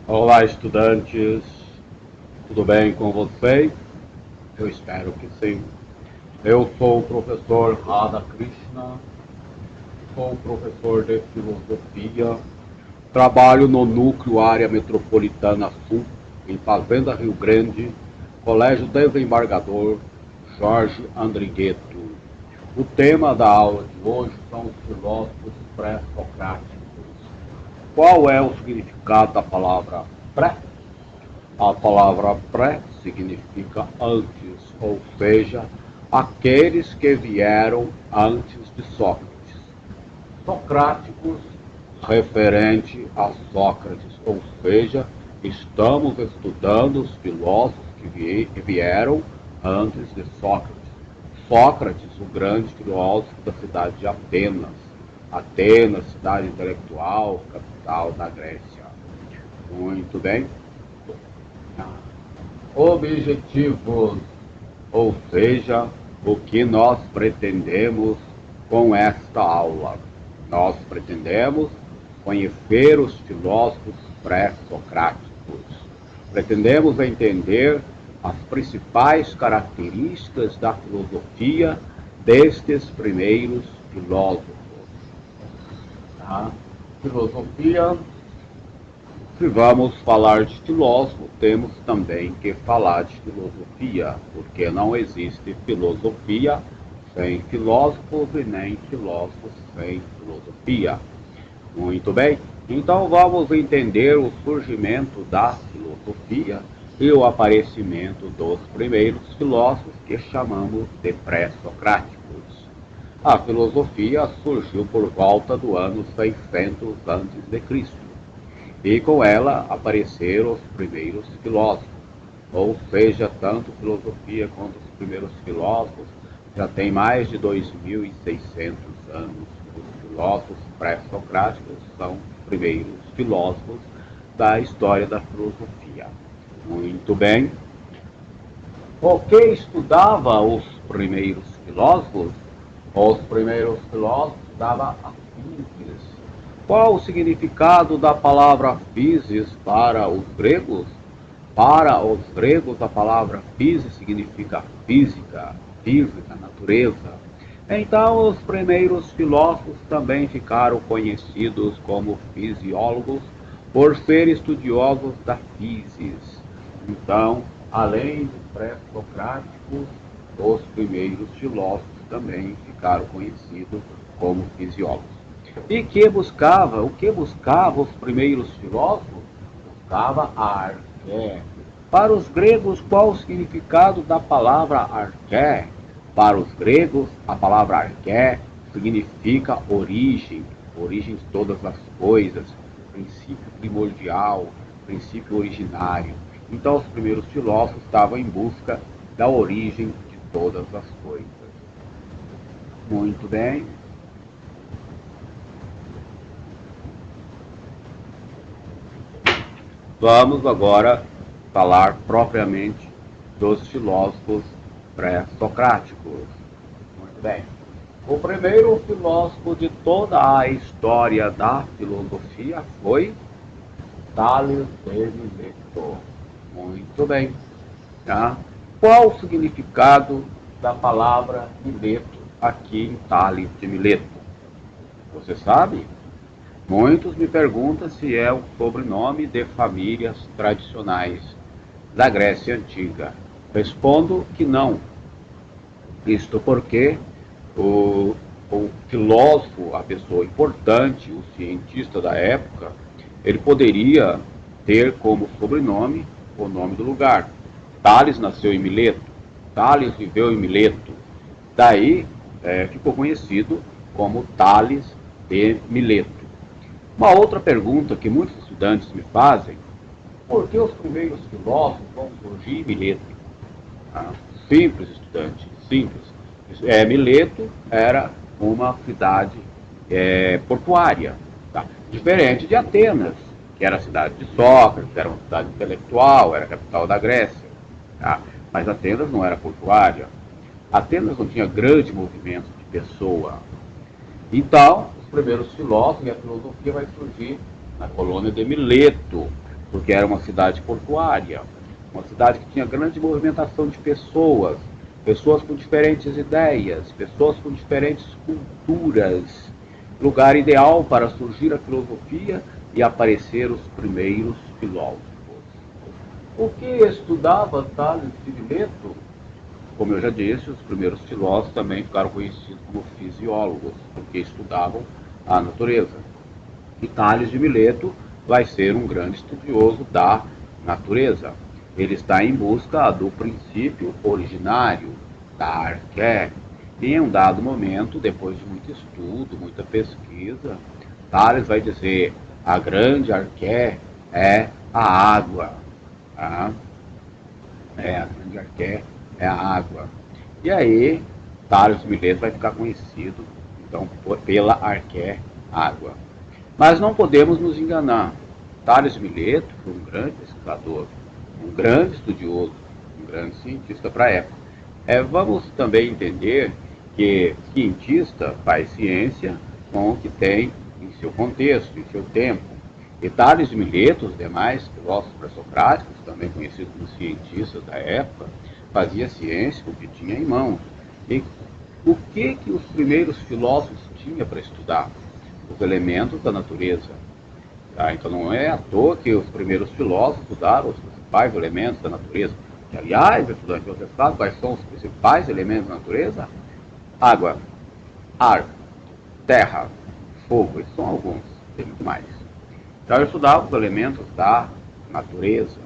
Olá, estudantes, tudo bem com vocês? Eu espero que sim. Eu sou o professor Radha Krishna, sou professor de filosofia, trabalho no núcleo área metropolitana sul, em Fazenda Rio Grande, Colégio Desembargador Jorge Andrigueto. O tema da aula de hoje são os filósofos pré-socráticos. Qual é o significado da palavra pré? A palavra pré significa antes, ou seja, aqueles que vieram antes de Sócrates. Socráticos, referente a Sócrates, ou seja, estamos estudando os filósofos que vieram antes de Sócrates. Sócrates, o grande filósofo da cidade de Atenas. Atenas, cidade intelectual, capital da Grécia. Muito bem. Objetivos, ou seja, o que nós pretendemos com esta aula. Nós pretendemos conhecer os filósofos pré-socráticos. Pretendemos entender as principais características da filosofia destes primeiros filósofos. Tá? Filosofia. Se vamos falar de filósofo, temos também que falar de filosofia, porque não existe filosofia sem filósofos e nem filósofos sem filosofia. Muito bem, então vamos entender o surgimento da filosofia e o aparecimento dos primeiros filósofos que chamamos de pré-socráticos. A filosofia surgiu por volta do ano 600 a.C. E com ela apareceram os primeiros filósofos. Ou seja, tanto filosofia quanto os primeiros filósofos já tem mais de 2.600 anos. Os filósofos pré-socráticos são os primeiros filósofos da história da filosofia. Muito bem. O que estudava os primeiros filósofos? Os primeiros filósofos estudavam a física. Qual o significado da palavra physis para os gregos? Para os gregos, a palavra physis significa física, física, natureza. Então, os primeiros filósofos também ficaram conhecidos como fisiólogos por serem estudiosos da physis. Então, além dos pré-socráticos, os primeiros filósofos também ficaram conhecidos como fisiólogos. E o que buscava os primeiros filósofos? Buscava a arqué. Para os gregos, qual o significado da palavra arqué? Para os gregos, a palavra arqué significa origem, origem de todas as coisas, princípio primordial, princípio originário. Então, os primeiros filósofos estavam em busca da origem de todas as coisas. Muito bem. Vamos agora falar propriamente dos filósofos pré-socráticos. Muito bem. O primeiro filósofo de toda a história da filosofia foi Tales de Mileto. Muito bem. Tá? Qual o significado da palavra Mileto aqui em Tales de Mileto? Você sabe? Muitos me perguntam se é um sobrenome de famílias tradicionais da Grécia Antiga. Respondo que não. Isto porque o, o filósofo, a pessoa importante, o cientista da época, ele poderia ter como sobrenome o nome do lugar. Tales nasceu em Mileto, Tales viveu em Mileto. Daí ficou conhecido como Tales de Mileto. Uma outra pergunta que muitos estudantes me fazem: por que os primeiros filósofos vão surgir em Mileto? Ah, simples, estudante, simples. Mileto era uma cidade portuária, tá? Diferente de Atenas, que era a cidade de Sócrates, era uma cidade intelectual, era a capital da Grécia. Tá? Mas Atenas não era portuária. Atenas não tinha grande movimento de pessoa. Então, os primeiros filósofos e a filosofia vai surgir na colônia de Mileto. porque era uma cidade portuária, uma cidade que tinha grande movimentação de pessoas, pessoas com diferentes ideias, pessoas com diferentes culturas, lugar ideal para surgir a filosofia e aparecer os primeiros filósofos. O que estudava Tales de Mileto? Como eu já disse, os primeiros filósofos também ficaram conhecidos como fisiólogos, porque estudavam a natureza. E Tales de Mileto vai ser um grande estudioso da natureza. Ele está em busca do princípio originário, da arqué. E em um dado momento, depois de muito estudo, muita pesquisa, Tales vai dizer: a grande arqué é a água. Tá? A grande arqué é a água. E aí, Tales de Mileto vai ficar conhecido então pela arqué água. Mas não podemos nos enganar. Tales de Mileto foi um grande pesquisador, um grande estudioso, um grande cientista para a época. Vamos também entender que cientista faz ciência com o que tem em seu contexto, em seu tempo. E Tales de Mileto, os demais filósofos pré-socráticos, também conhecidos como cientistas da época, fazia ciência com o que tinha em mãos. E o que os primeiros filósofos tinham para estudar? Os elementos da natureza. Tá? Então não é à toa que os primeiros filósofos estudaram os principais elementos da natureza. Que, aliás, estudante, você sabe quais são os principais elementos da natureza? Água, ar, terra, fogo, esses são alguns, tem muito mais. Então eu estudava os elementos da natureza.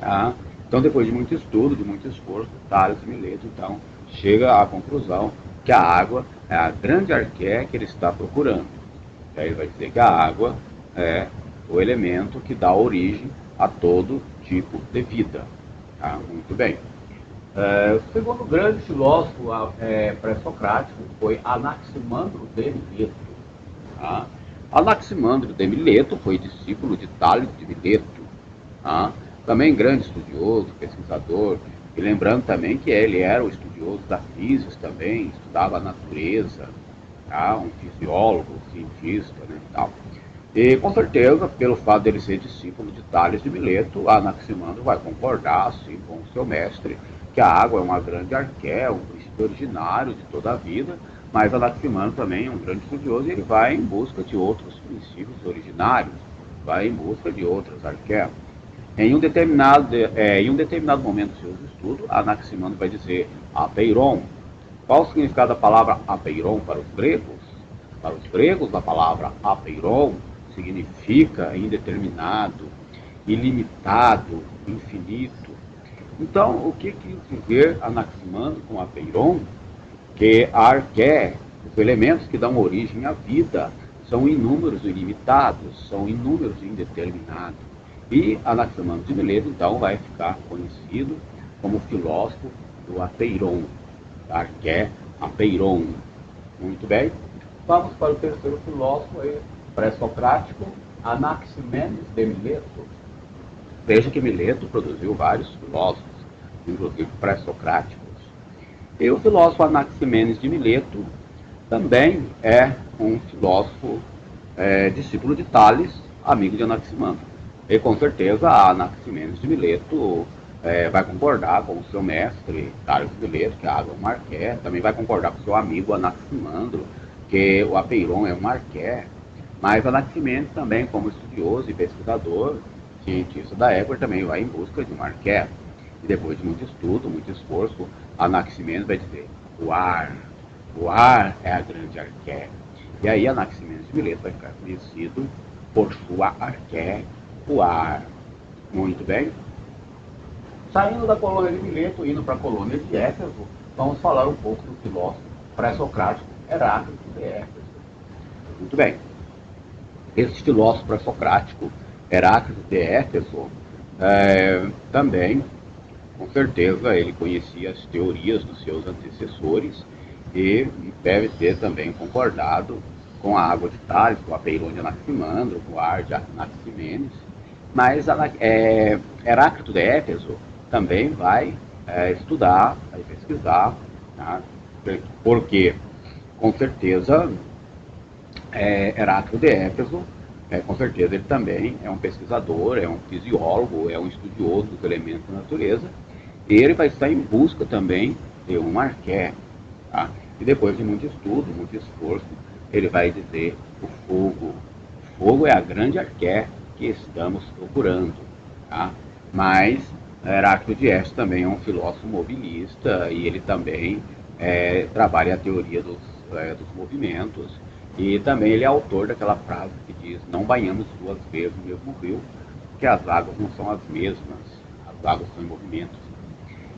Tá? Então, depois de muito estudo, de muito esforço, Tales de Mileto, então, chega à conclusão que a água é a grande arqué que ele está procurando. E aí ele vai dizer que a água é o elemento que dá origem a todo tipo de vida. Tá? Muito bem. O segundo grande filósofo pré-socrático foi Anaximandro de Mileto. Tá? Anaximandro de Mileto foi discípulo de Tales de Mileto. Tá? Também grande estudioso, pesquisador, e lembrando também que ele era o estudioso da física também, estudava a natureza, tá? Um fisiólogo, cientista, né, tal. E com certeza, pelo fato dele ser discípulo de Tales de Mileto, Anaximandro vai concordar, assim, com o seu mestre, que a água é uma grande arqué, um princípio originário de toda a vida, mas Anaximandro também é um grande estudioso e ele vai em busca de outros princípios originários, vai em busca de outras arqués. Em um determinado momento dos seus estudos, Anaximandro vai dizer apeiron. Qual o significado da palavra apeiron para os gregos? Para os gregos, a palavra apeiron significa indeterminado, ilimitado, infinito. Então, o que quis dizer Anaximandro com apeiron? Que a arqué, os elementos que dão origem à vida, são inúmeros e ilimitados, são inúmeros e indeterminados. E Anaximandro de Mileto, então, vai ficar conhecido como filósofo do apeiron, da arqué apeiron. Muito bem. Vamos para o terceiro filósofo pré-socrático, Anaximenes de Mileto. Veja que Mileto produziu vários filósofos, inclusive pré-socráticos. E o filósofo Anaximenes de Mileto também é um filósofo discípulo de Tales, amigo de Anaximandro. E com certeza Anaximenes de Mileto vai concordar com o seu mestre, Tales de Mileto, que a água é uma arqué, também vai concordar com o seu amigo Anaximandro, que o apeiron é uma arqué, mas Anaximenes também, como estudioso e pesquisador, cientista da época, também vai em busca de uma arqué. E depois de muito estudo, muito esforço, Anaximenes vai dizer, o ar é a grande arqué. E aí Anaximenes de Mileto vai ficar conhecido por sua arqué, o ar. Muito bem. Saindo da colônia de Mileto, indo para a colônia de Éfeso, vamos falar um pouco do filósofo pré-socrático Heráclito de Éfeso. Muito bem. Esse filósofo pré-socrático Heráclito de Éfeso também, com certeza, ele conhecia as teorias dos seus antecessores e deve ter também concordado com a água de Tales, com a apeiron de Anaximandro, com o ar de Anaximenes. Mas Heráclito de Éfeso também vai estudar, vai pesquisar, tá? Porque, com certeza, Heráclito de Éfeso Com certeza ele também é um pesquisador, é um fisiólogo, é um estudioso dos elementos da natureza, e ele vai estar em busca também de um arqué. Tá? E depois de muito estudo, muito esforço, ele vai dizer o fogo. O fogo é a grande arqué que estamos procurando. Tá? Mas Heráclito de Éfeso também é um filósofo mobilista e ele também trabalha a teoria dos movimentos. E também ele é autor daquela frase que diz: não banhamos duas vezes no mesmo rio, porque as águas não são as mesmas, as águas são em movimento.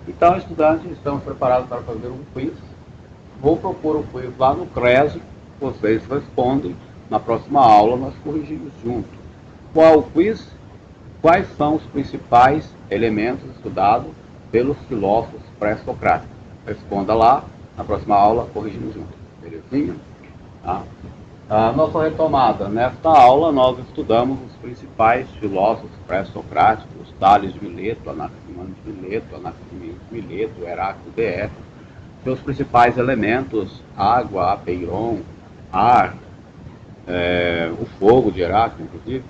Então, estudantes, estamos preparados para fazer um quiz. Vou propor o quiz lá no CRESO, vocês respondem. Na próxima aula nós corrigimos junto. Qual o quiz? Quais são os principais elementos estudados pelos filósofos pré-socráticos? Responda lá, na próxima aula corrigimos junto. Belezinha? Tá? A nossa retomada. Nesta aula nós estudamos os principais filósofos pré-socráticos, Tales de Mileto, Anaximandro de Mileto, Anaximandro de Mileto, Heráclito de Éfeso, seus principais elementos: água, apeiron, ar, o fogo de Heráclito, inclusive.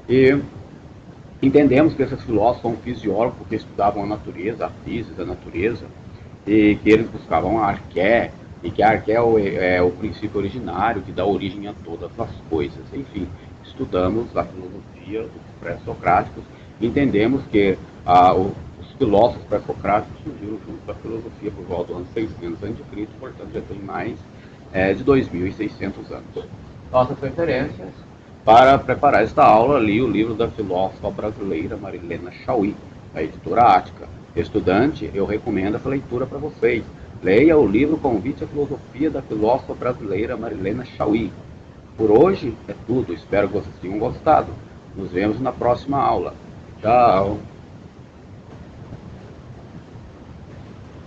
E entendemos que esses filósofos são fisiólogos porque estudavam a natureza, a física, a natureza, e que eles buscavam a arqué, e que a arqué é o princípio originário que dá origem a todas as coisas. Enfim, estudamos a filosofia dos pré-socráticos e entendemos que os filósofos pré-socráticos surgiram junto com a filosofia por volta do ano 600 a.C., portanto já tem mais de 2.600 anos. Nossas referências: para preparar esta aula, li o livro da filósofa brasileira Marilena Chaui, da editora Ática. Estudante, eu recomendo essa leitura para vocês. Leia o livro Convite à Filosofia da filósofa brasileira Marilena Chaui. Por hoje é tudo, espero que vocês tenham gostado. Nos vemos na próxima aula. Tchau!